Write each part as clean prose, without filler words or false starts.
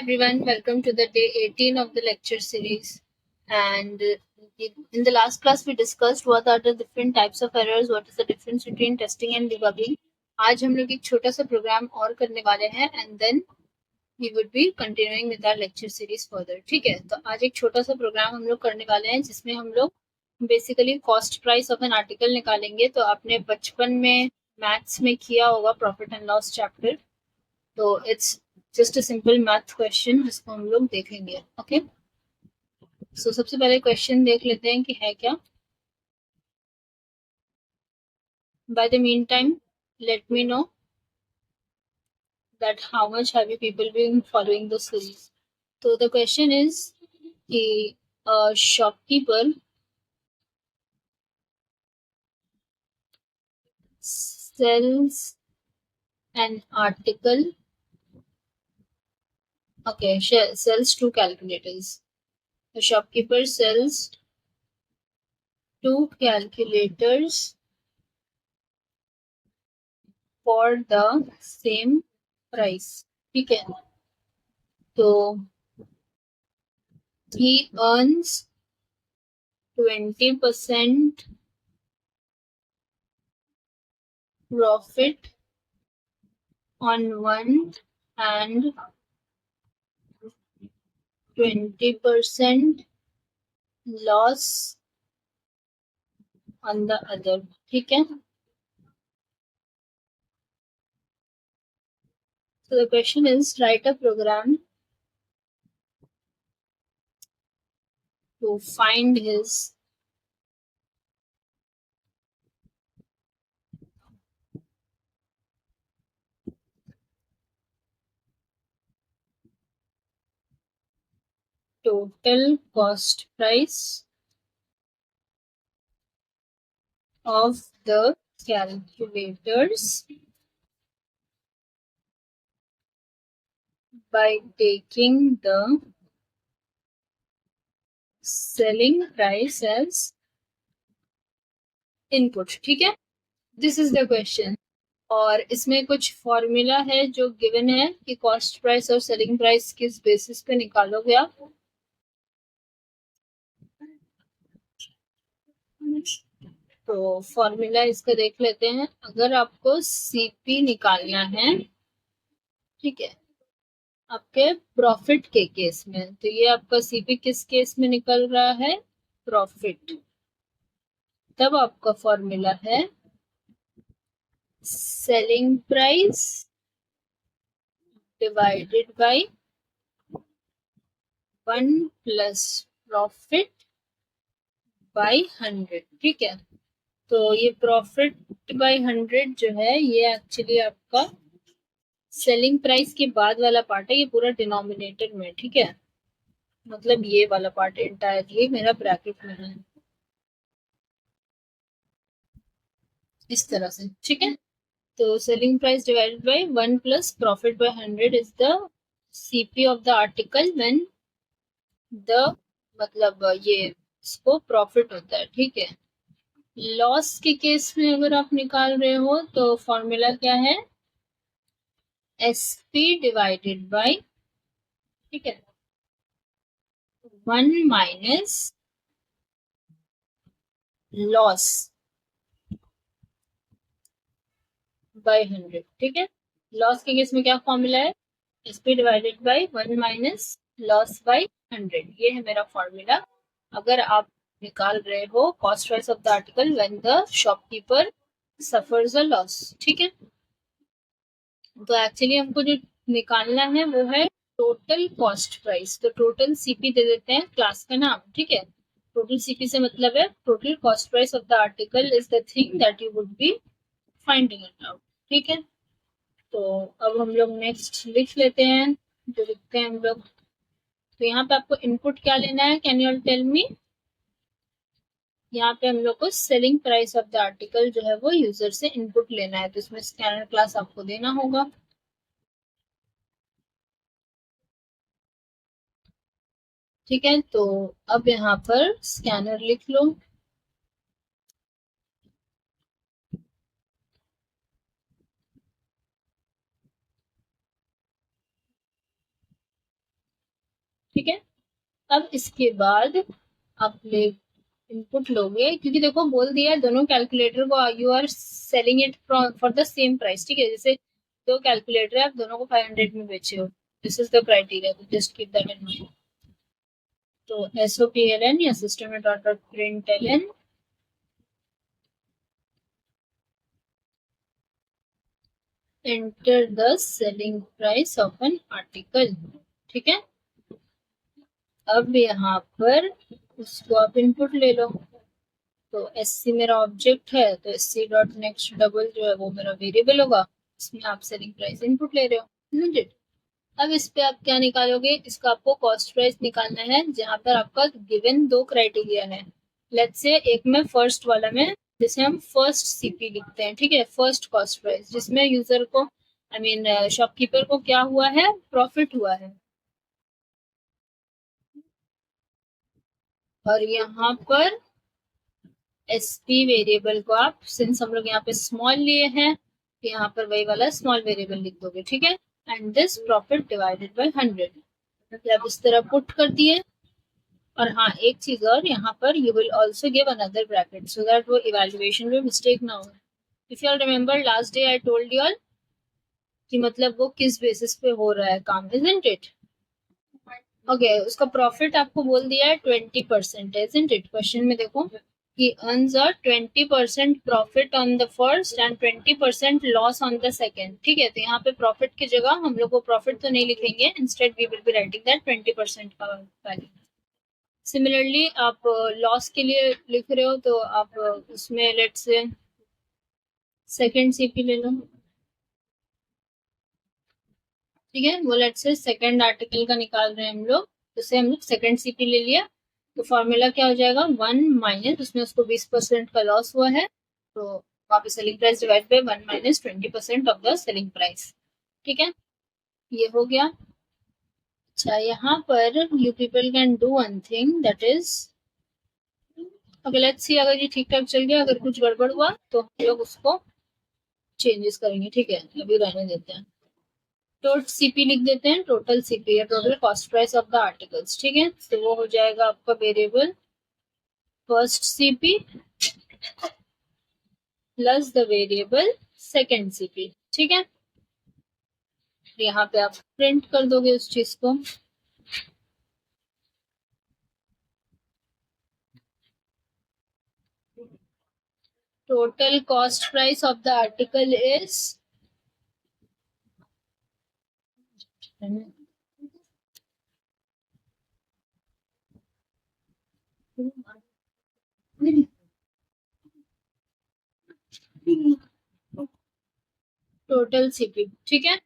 everyone, welcome to the day 18 of the lecture series. And in the last class, we discussed what are the different types of errors, what is the difference between testing and debugging. आज हम लोग एक छोटा सा programme और करने वाले हैं and then we would be continuing with our lecture series further. ठीक है, तो आज एक छोटा सा प्रोग्राम हम लोग करने वाले हैं जिसमें हम लोग basically cost price of an article निकालेंगे. तो आपने बचपन में मैथ्स में किया होगा प्रॉफिट एंड लॉस चैप्टर. तो it's just a simple math question जिसको हम लोग देखेंगे. ओके, सो सबसे पहले क्वेश्चन देख लेते हैं कि है क्या. By the mean time let me know that how much have you people been following the series. So the question is कि a shopkeeper sells an article. Okay, sells two calculators. The shopkeeper sells two calculators for the same price. ठीक है, तो he earns 20% profit on one and 20% loss on the other. ठीक है, so the question is write a program to find his total cost price of the calculators by taking the selling price as input. ठीक है, this is the question. और इसमें कुछ formula है जो given है कि कॉस्ट प्राइस और सेलिंग प्राइस किस बेसिस पे निकालोगे आप. तो फॉर्मूला इसका देख लेते हैं. अगर आपको सीपी निकालना है, ठीक है, आपके प्रॉफिट के केस में, तो ये आपका सीपी किस केस में निकल रहा है, प्रॉफिट. तब आपका फॉर्मूला है selling price divided by 1 plus profit by 100. ठीक है, तो ये प्रॉफिट बाय 100 जो है ये एक्चुअली आपका सेलिंग प्राइस के बाद वाला पार्ट है. ये पूरा डिनोमिनेटर में, ठीक है, मतलब ये वाला पार्ट एंटायरली मेरा ब्रैकेट में है इस तरह से. ठीक है, तो selling price divided by 1 plus profit by 100 is the CP of the article when the, मतलब ये इसको प्रॉफिट होता है. ठीक है, लॉस के केस में अगर आप निकाल रहे हो तो फॉर्मूला क्या है, एसपी डिवाइडेड बाय, ठीक है, 1 माइनस लॉस बाय 100. ठीक है, लॉस के केस में क्या फॉर्मूला है, SP divided by 1 minus loss by 100. ये है मेरा फॉर्मूला अगर आप निकाल रहे हो cost price of the article when the shopkeeper suffers a loss. ठीक है, तो एक्चुअली हमको जो निकालना है वो है टोटल कॉस्ट प्राइस. तो टोटल सीपी दे देते हैं क्लास का नाम. ठीक है, टोटल सीपी से मतलब है total cost price of the article is the thing that you would be finding it out. ठीक है, तो अब हम लोग नेक्स्ट लिख लेते हैं. जो लिखते हैं हम लोग, तो यहाँ पे आपको इनपुट क्या लेना है, can you all tell me. यहाँ पे हम लोग को selling price of the article जो है वो यूजर से इनपुट लेना है. तो इसमें स्कैनर क्लास आपको देना होगा. ठीक है, तो अब यहाँ पर स्कैनर लिख लो. ठीक है। अब इसके बाद आप इनपुट लोगे, क्योंकि देखो बोल दिया है दोनों कैलकुलेटर को you are selling it for the same price, ठीक है। जैसे दो कैलकुलेटर है, आप दोनों को 500 में बेचे हो, this is the criteria, just keep that in mind. तो SOPLN या system dot dot print LN enter the selling price of an article, ठीक है। अब यहाँ पर उसको आप इनपुट ले लो। तो SC मेरा ऑब्जेक्ट है, तो SC डॉट नेक्स्ट डबल जो है वो मेरा वेरिएबल होगा, इसमें आप सेलिंग प्राइस इनपुट ले रहे हो, isn't it? अब इस पे आप क्या निकालोगे, इसका आपको कॉस्ट प्राइस निकालना है, जहां पर आपका गिवन दो क्राइटेरिया है। लेट्स से एक में फर्स्ट वाला में, जिसे हम फर्स्ट CP लिखते हैं, ठीक है, फर्स्ट कॉस्ट प्राइस, जिसमें यूजर को आई मीन शॉपकीपर को क्या हुआ है, प्रॉफिट हुआ है। और यहाँ पर SP वेरिएबल को आप, सिंस हम लोग यहाँ पे स्मॉल लिए हैं, तो यहाँ पर वही वाला स्मॉल वेरिएबल लिख दोगे, ठीक है। And this profit divided by 100, मतलब इस तरह पुट कर दिए। और हाँ, एक चीज और, यहाँ पर you will also give another bracket so that वो इवेल्युएशन में मिस्टेक ना हो। If you remember last day I told you all कि मतलब वो किस बेसिस पे हो रहा है काम, इजंट इट? ओके, उसका प्रॉफिट आपको बोल दिया है 20%, इजंट इट? क्वेश्चन में देखो कि earns a 20% profit on the first and 20% loss on the second, ठीक है। तो यहाँ पे प्रॉफिट की जगह हम लोग को प्रॉफिट तो नहीं लिखेंगे, instead we will be writing that 20% का वैल्यू। सिमिलरली आप लॉस के लिए लिख रहे हो, तो आप उसमें लेट्स से सेकंड CP ले लो, ठीक है। वो लेट्स से सेकंड आर्टिकल का निकाल रहे हैं हम लोग, जैसे हम लोग सेकंड CP ले लिया, तो फॉर्मूला क्या हो जाएगा, 1 माइनस, उसमें उसको 20% का लॉस हुआ है, तो वापस selling price divide by 1 minus 20% of the selling price, ठीक है। ये हो गया। अच्छा, यहाँ पर you people can do one thing, that is, okay let's see, अगर ये ठीक ठाक चल गया, अगर कुछ गड़बड़ हुआ तो हम लोग उसको चेंजेस करेंगे, ठीक है। अभी रहने देते हैं, टोटल CP लिख देते हैं, टोटल CP या total cost price of the articles, ठीक है। तो वो हो जाएगा आपका variable first CP plus the variable second CP, ठीक है। यहाँ पे आप प्रिंट कर दोगे उस चीज को। Total cost price of the article is, total CP, ठीक है।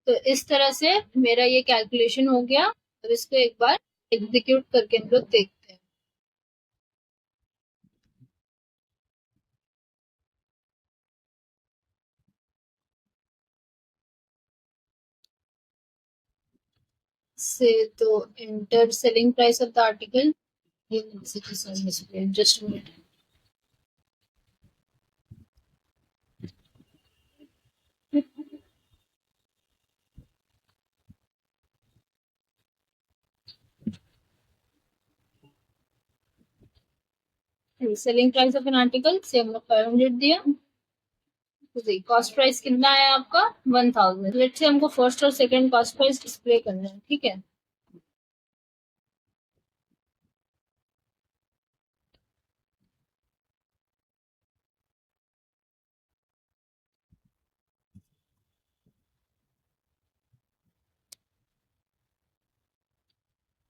तो इस तरह से मेरा ये कैलकुलेशन हो गया। अब इसको एक बार एग्जीक्यूट करके हम लोग देखते हैं। से तो inter selling price of the article, just minute, selling price of an article से हम लोग 500 दिया, तो कॉस्ट प्राइस कितना है आपका 1000। लेट्स से हमको फर्स्ट और सेकंड कॉस्ट प्राइस डिस्प्ले करना है, ठीक है।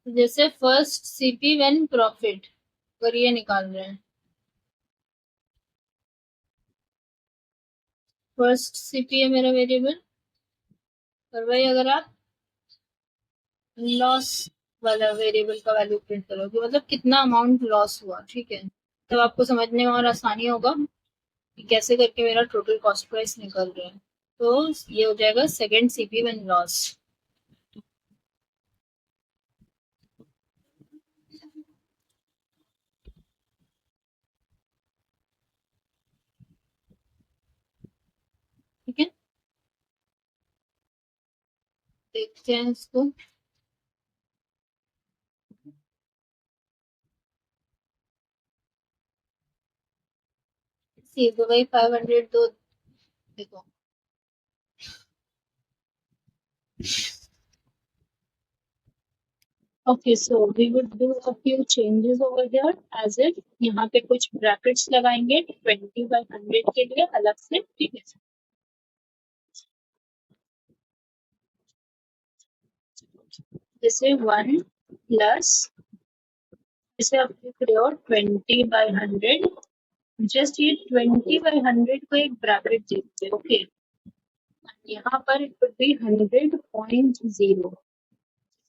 जैसे फर्स्ट CP व्हेन प्रॉफिट, अगर ये निकाल रहे हैं, फर्स्ट CP है मेरा वेरिएबल, और वही अगर आप लॉस वाला वेरिएबल का वैल्यू प्रिंट करोगे, मतलब कितना अमाउंट लॉस हुआ, ठीक है। तब आपको समझने में और आसानी होगा कि कैसे करके मेरा टोटल कॉस्ट प्राइस निकल रहा है। तो ये हो जाएगा सेकंड CP व्हेन लॉस, ठीक है। देखते हैं इसको, सी तो वही 500 तो देखो okay so we would do a few changes over here as if यहाँ पे कुछ ब्रैकेट्स लगाएंगे 20/100 के लिए अलग से, ठीक है। जैसे 1 प्लस जैसे आप लिख रहे हो 20/100, जस्ट ये 20/100 को एक ब्रैकेट दीजिए, ओके। यहाँ पर इट वुड बी 100.0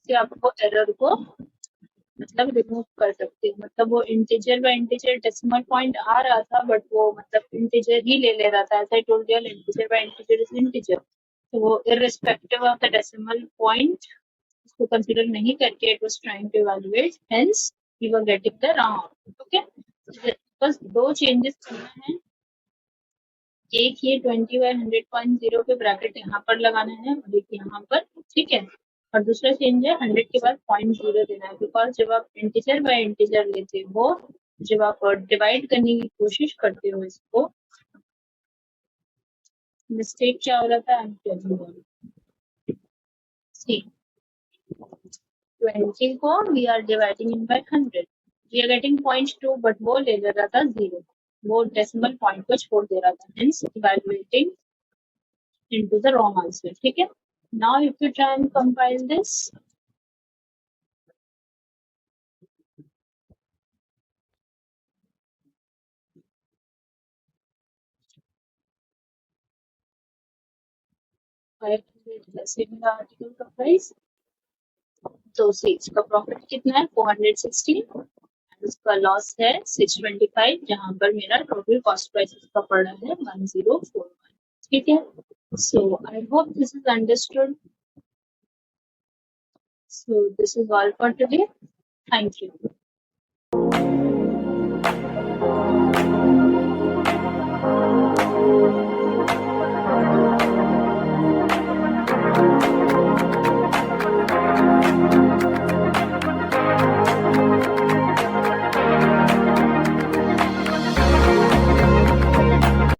से आपको एरर को मतलब रिमूव कर सकते हो। मतलब वो integer by integer decimal point आ रहा था बट वो मतलब इंटीजर ही ले रहा था, ऐसा told you integer by integer is integer, तो वो irrespective of the decimal point उसको कंसीडर नहीं करके it was trying to evaluate, hence we were getting the wrong, okay. बस दो चेंजेस करना है, एक ये 20/100.0 के ब्रैकेट यहाँ पर लगाना है और एक यहाँ पर, ठीक है। और दूसरा चेंज है 100 के बाद 0.0 देना है, बिकॉज जब आप इंटीजर बाय इंटीजर लेते हो, जब आप डिवाइड करने की कोशिश करते हो इसको, मिस्टेक क्या हो रहा था, सी 20 को we are dividing in by 100, we are getting 0.2 but वो ले रहा था 0, वो डेसिमल पॉइंट को छोड़ दे रहा था, hence evaluating into the wrong answer, ठीक है। Now if you try and compile this, similar article का प्राइस, तो इसका प्रॉफिट कितना है 416, इसका लॉस है 625, जहां पर मेरा टोटल कॉस्ट प्राइस इसका पड़ रहा है 1041, ठीक है। So I hope this is understood. So this is all for today. Thank you.